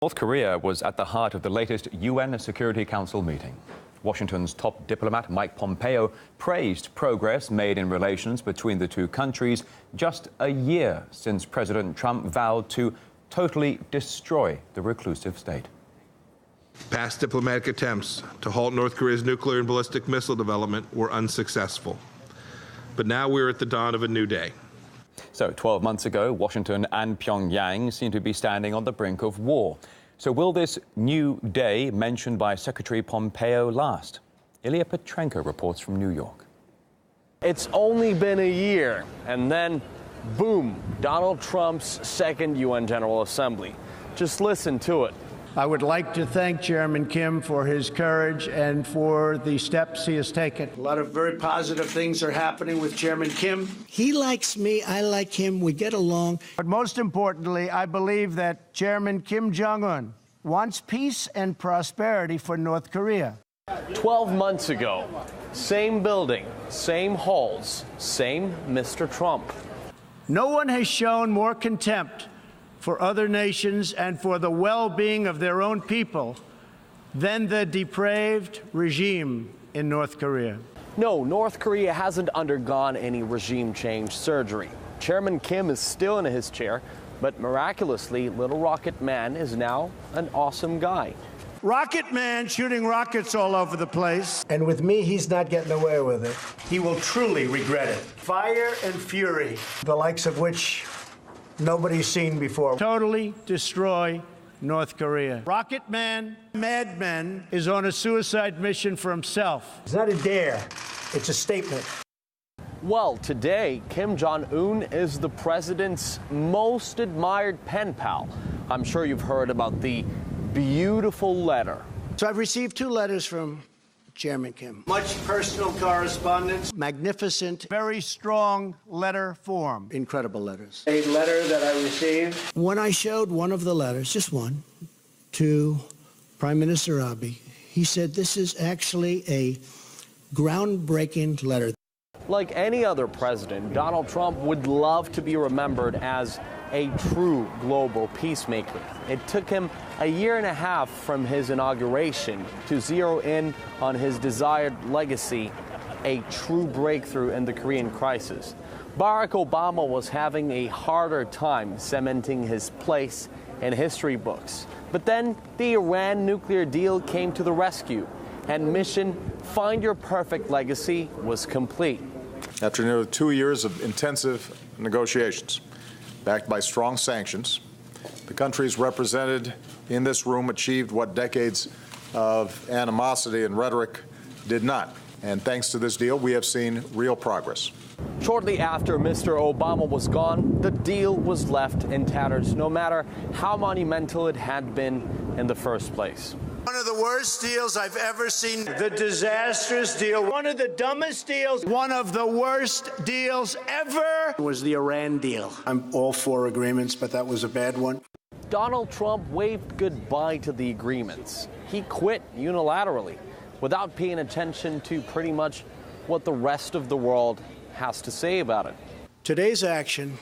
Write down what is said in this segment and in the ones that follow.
North Korea was at the heart of the latest UN Security Council meeting. Washington's top diplomat, Mike Pompeo, praised progress made in relations between the two countries just a year since President Trump vowed to totally destroy the reclusive state. Past diplomatic attempts to halt North Korea's nuclear and ballistic missile development were unsuccessful. But now we're at the dawn of a new day. So 12 months ago, Washington and Pyongyang seem to be standing on the brink of war. So will this new day mentioned by Secretary Pompeo last? Ilya Petrenko reports from New York. It's only been a year, and then, boom, Donald Trump's second UN General Assembly. Just listen to it. I would like to thank Chairman Kim for his courage and for the steps he has taken. A lot of very positive things are happening with Chairman Kim. He likes me, I like him, we get along. But most importantly, I believe that Chairman Kim Jong-un wants peace and prosperity for North Korea. 12 months ago, same building, same halls, same Mr. Trump. No one has shown more contempt for other nations and for the well-being of their own people than the depraved regime in North Korea. No, North Korea hasn't undergone any regime change surgery. Chairman Kim is still in his chair, but miraculously, Little Rocket Man is now an awesome guy. Rocket Man shooting rockets all over the place. And with me, he's not getting away with it. He will truly regret it. Fire and fury, the likes of which nobody's seen before. Totally destroy North Korea. Rocket Man, madman, is on a suicide mission for himself. It's not a dare, it's a statement. Well, today, Kim Jong-un is the president's most admired pen pal. I'm sure you've heard about the beautiful letter. So I've received 2 letters from Chairman Kim. Much personal correspondence. Magnificent, Very strong letter form. incredible letters. A letter that I received. When I showed one of the letters, just one, to Prime Minister Abe, he said this is actually a groundbreaking letter. Like any other president, Donald Trump would love to be remembered as a true global peacemaker. It took him a year and a half from his inauguration to zero in on his desired legacy, a true breakthrough in the Korean crisis. Barack Obama was having a harder time cementing his place in history books. But then the Iran nuclear deal came to the rescue, and mission Find Your Perfect Legacy was complete. After nearly 2 years of intensive negotiations, backed by strong sanctions, the countries represented in this room achieved what decades of animosity and rhetoric did not. And thanks to this deal, we have seen real progress. Shortly after Mr. Obama was gone, the deal was left in tatters, no matter how monumental it had been in the first place. One of the worst deals I've ever seen. The disastrous deal. One of the dumbest deals. One of the worst deals ever was the Iran deal. I'm all for agreements, but that was a bad one. Donald Trump waved goodbye to the agreements. He quit unilaterally without paying attention to pretty much what the rest of the world has to say about it. Today's action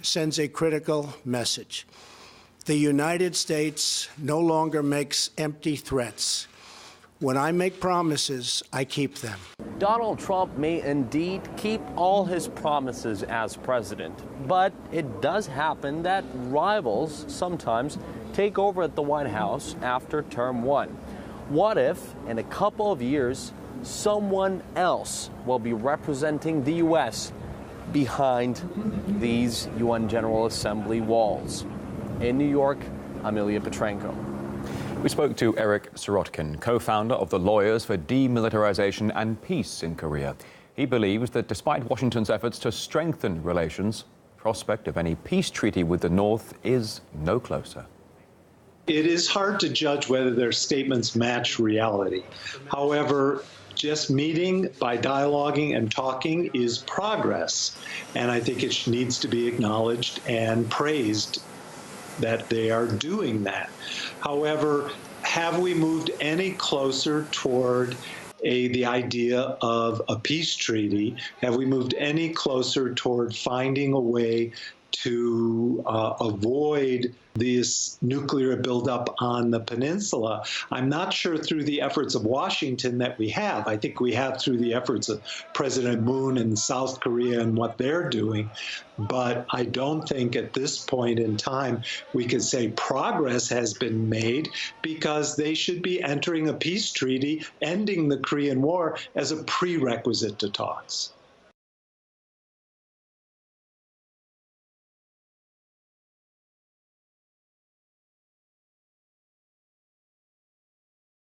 sends a critical message. The United States no longer makes empty threats. When I make promises, I keep them. Donald Trump may indeed keep all his promises as president, but it does happen that rivals sometimes take over at the White House after term 1. What if, in a couple of years, someone else will be representing the U.S. behind these UN General Assembly walls? In New York, I'm Ilya Petrenko. We spoke to Eric Sirotkin, co-founder of the Lawyers for Demilitarization and Peace in Korea. He believes that despite Washington's efforts to strengthen relations, the prospect of any peace treaty with the North is no closer. It is hard to judge whether their statements match reality. However, just meeting by dialoguing and talking is progress, and I think it needs to be acknowledged and praised that they are doing that. However, have we moved any closer toward the idea of a peace treaty? Have we moved any closer toward finding a way to avoid this nuclear buildup on the peninsula. I'm not sure through the efforts of Washington that we have. I think we have through the efforts of President Moon and South Korea and what they're doing. But I don't think at this point in time we could say progress has been made, because they should be entering a peace treaty ending the Korean War as a prerequisite to talks.